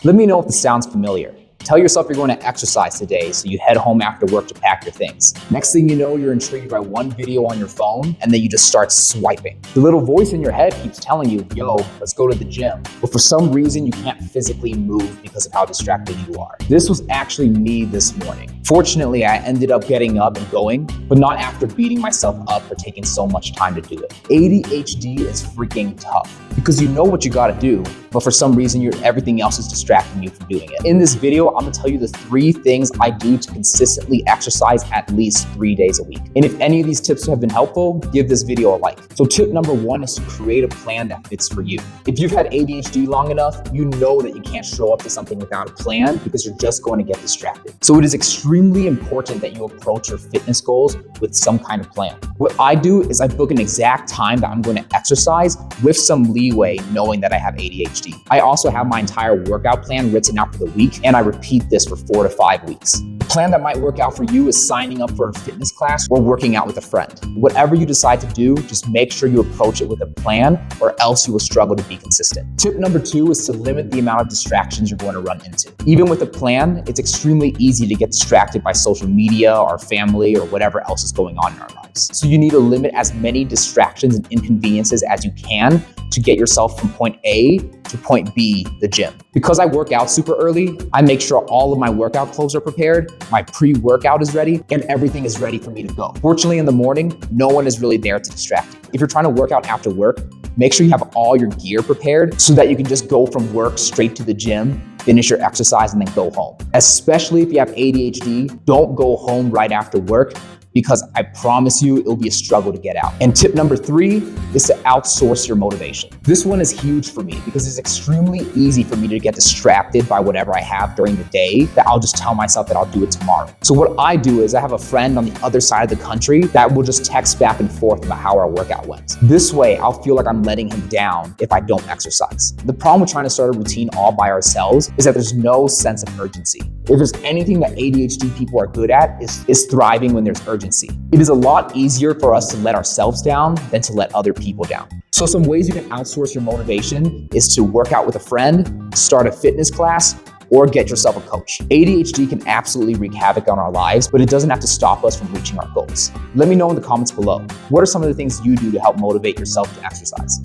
Let me know if this sounds familiar. Tell yourself you're going to exercise today, so you head home after work to pack your things. Next thing you know, you're intrigued by one video on your phone, and then you just start swiping. The little voice in your head keeps telling you, yo, let's go to the gym. But for some reason, you can't physically move because of how distracted you are. This was actually me this morning. Fortunately, I ended up getting up and going, but not after beating myself up for taking so much time to do it. ADHD is freaking tough because you know what you gotta do, but for some reason, everything else is distracting you from doing it. In this video, I'm gonna tell you the 3 things I do to consistently exercise at least 3 days a week. And if any of these tips have been helpful, give this video a like. So tip number 1 is to create a plan that fits for you. If you've had ADHD long enough, you know that you can't show up to something without a plan because you're just going to get distracted. So it is extremely important that you approach your fitness goals with some kind of plan. What I do is I book an exact time that I'm going to exercise with some leeway, knowing that I have ADHD. I also have my entire workout plan written out for the week, and I repeat this for 4 to 5 weeks. The plan that might work out for you is signing up for a fitness class or working out with a friend. Whatever you decide to do, just make sure you approach it with a plan, or else you will struggle to be consistent. Tip number 2 is to limit the amount of distractions you're going to run into. Even with a plan, it's extremely easy to get distracted by social media, our family, or whatever else is going on in our lives. So you need to limit as many distractions and inconveniences as you can to get yourself from point A to point B, the gym. Because I work out super early, I make sure all of my workout clothes are prepared, my pre-workout is ready, and everything is ready for me to go. Fortunately, in the morning, no one is really there to distract you. If you're trying to work out after work, make sure you have all your gear prepared so that you can just go from work straight to the gym, finish your exercise, and then go home. Especially if you have ADHD, don't go home right after work, because I promise you it'll be a struggle to get out. And tip number 3 is to outsource your motivation. This one is huge for me because it's extremely easy for me to get distracted by whatever I have during the day that I'll just tell myself that I'll do it tomorrow. So what I do is I have a friend on the other side of the country that will just text back and forth about how our workout went. This way, I'll feel like I'm letting him down if I don't exercise. The problem with trying to start a routine all by ourselves is that there's no sense of urgency. If there's anything that ADHD people are good at, is thriving when there's urgency. It is a lot easier for us to let ourselves down than to let other people down. So some ways you can outsource your motivation is to work out with a friend, start a fitness class, or get yourself a coach. ADHD can absolutely wreak havoc on our lives, but it doesn't have to stop us from reaching our goals. Let me know in the comments below. What are some of the things you do to help motivate yourself to exercise?